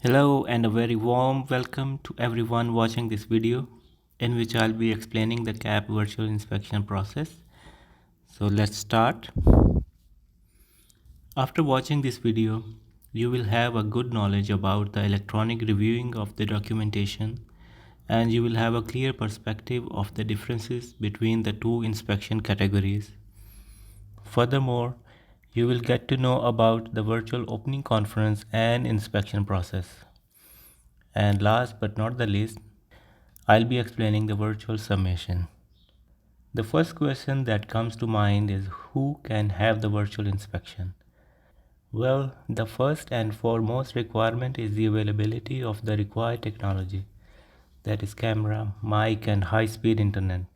Hello and a very warm welcome to everyone watching this video in which I'll be explaining the CAP virtual inspection process. So let's start. After watching this video, you will have a good knowledge about the electronic reviewing of the documentation and you will have a clear perspective of the differences between the two inspection categories. Furthermore, you will get to know about the virtual opening conference and inspection process. And last but not the least, I'll be explaining the virtual summation. The first question that comes to mind is who can have the virtual inspection? Well, the first and foremost requirement is the availability of the required technology, that is camera, mic and high-speed internet.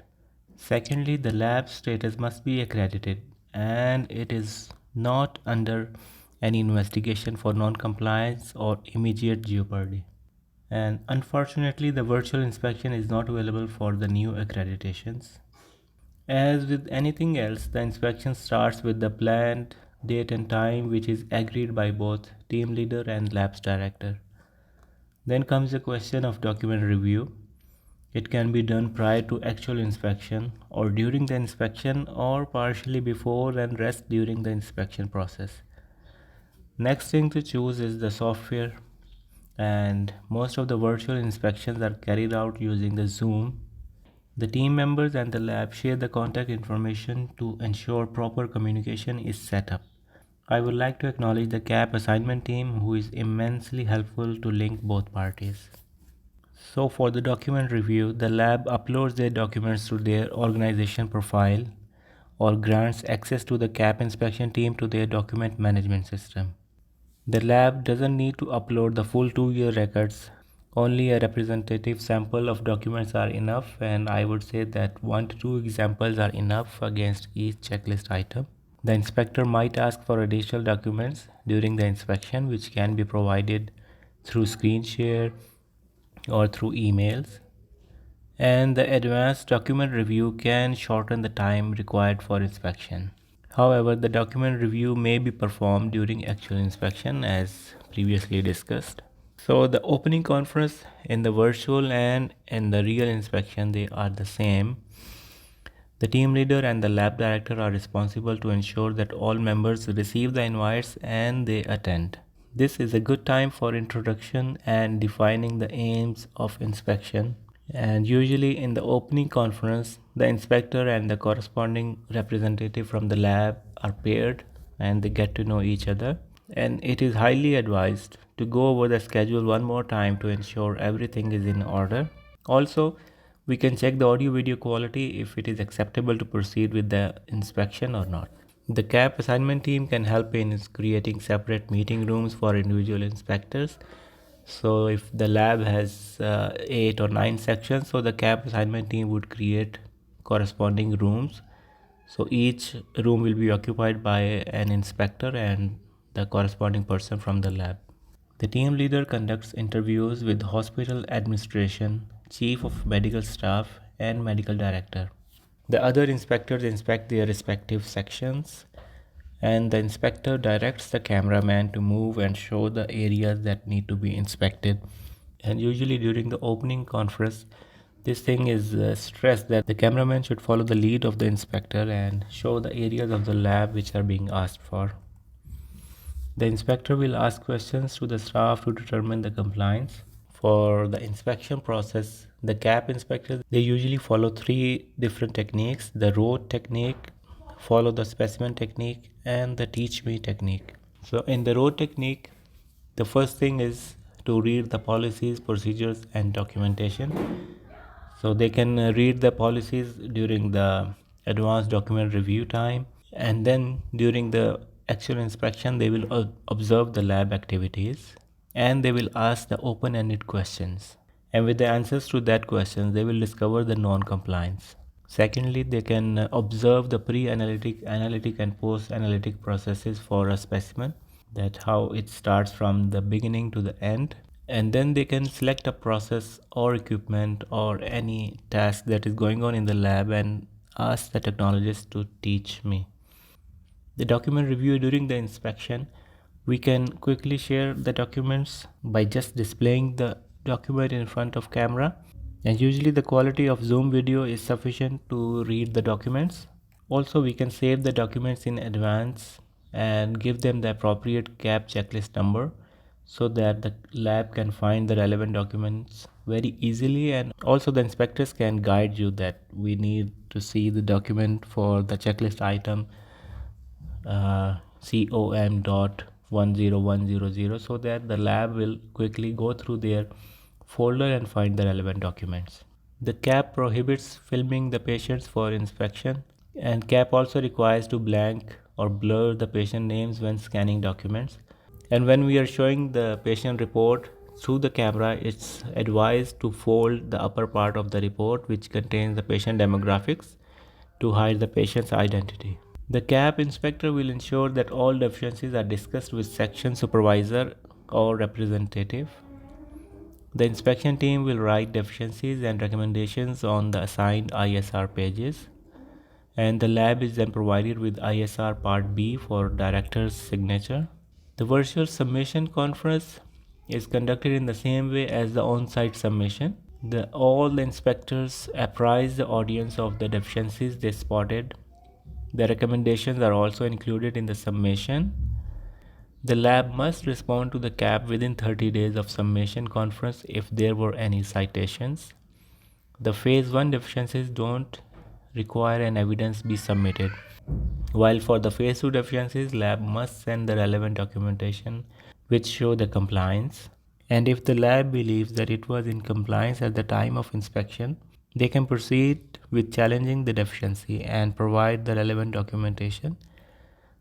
Secondly, the lab status must be accredited and it is not under any investigation for non-compliance or immediate jeopardy. And unfortunately, the virtual inspection is not available for the new accreditations. As with anything else, the inspection starts with the planned date and time which is agreed by both team leader and labs director. Then comes the question of document review. It can be done prior to actual inspection or during the inspection or partially before and rest during the inspection process. Next thing to choose is the software, and most of the virtual inspections are carried out using the Zoom. The team members and the lab share the contact information to ensure proper communication is set up. I would like to acknowledge the CAP assignment team who is immensely helpful to link both parties. So for the document review, the lab uploads their documents to their organization profile or grants access to the CAP inspection team to their document management system. The lab doesn't need to upload the full 2-year records. Only a representative sample of documents are enough, and I would say that 1 to 2 examples are enough against each checklist item. The inspector might ask for additional documents during the inspection, which can be provided through screen share or through emails. And the advanced document review can shorten the time required for inspection. However, the document review may be performed during actual inspection as previously discussed. So the opening conference in the virtual and in the real inspection, they are the same. The team leader and the lab director are responsible to ensure that all members receive the invites and they attend. This is a good time for introduction and defining the aims of inspection. And usually in the opening conference, the inspector and the corresponding representative from the lab are paired and they get to know each other. And it is highly advised to go over the schedule one more time to ensure everything is in order. Also, we can check the audio video quality if it is acceptable to proceed with the inspection or not. The CAP assignment team can help in creating separate meeting rooms for individual inspectors. So if the lab has 8 or 9 sections, so the CAP assignment team would create corresponding rooms. So each room will be occupied by an inspector and the corresponding person from the lab. The team leader conducts interviews with hospital administration, chief of medical staff, and medical director. The other inspectors inspect their respective sections, and the inspector directs the cameraman to move and show the areas that need to be inspected. And usually during the opening conference, this thing is stressed that the cameraman should follow the lead of the inspector and show the areas of the lab which are being asked for. The inspector will ask questions to the staff to determine the compliance. For the inspection process, the CAP inspectors, they usually follow 3 different techniques: the road technique, follow the specimen technique, and the teach me technique. So in the road technique, the first thing is to read the policies, procedures, and documentation. So they can read the policies during the advanced document review time, and then during the actual inspection they will observe the lab activities and they will ask the open-ended questions, and with the answers to that questions they will discover the non-compliance. Secondly, they can observe the pre-analytic, analytic and post-analytic processes for a specimen, that how it starts from the beginning to the end, and then they can select a process or equipment or any task that is going on in the lab and ask the technologist to teach me. The document review during the inspection We can quickly share the documents by just displaying the document in front of camera, and usually the quality of Zoom video is sufficient to read the documents. Also, we can save the documents in advance and give them the appropriate CAP checklist number so that the lab can find the relevant documents very easily, and also the inspectors can guide you that we need to see the document for the checklist item com dot 10100, so that the lab will quickly go through their folder and find the relevant documents. The CAP prohibits filming the patients for inspection, and CAP also requires to blank or blur the patient names when scanning documents. And when we are showing the patient report through the camera, it's advised to fold the upper part of the report, which contains the patient demographics, to hide the patient's identity. The CAP inspector will ensure that all deficiencies are discussed with section supervisor or representative. The inspection team will write deficiencies and recommendations on the assigned ISR pages, and the lab is then provided with ISR Part B for director's signature. The virtual summation conference is conducted in the same way as the on-site summation. All the inspectors apprise the audience of the deficiencies they spotted. The recommendations are also included in the summation. The lab must respond to the CAP within 30 days of summation conference if there were any citations. The phase 1 deficiencies don't require an evidence be submitted, while for the phase 2 deficiencies, lab must send the relevant documentation which show the compliance. And if the lab believes that it was in compliance at the time of inspection, they can proceed with challenging the deficiency and provide the relevant documentation.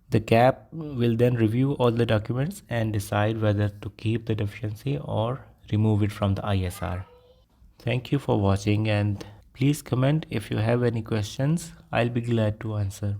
The CAP will then review all the documents and decide whether to keep the deficiency or remove it from the ISR. Thank you for watching, and please comment if you have any questions. I'll be glad to answer.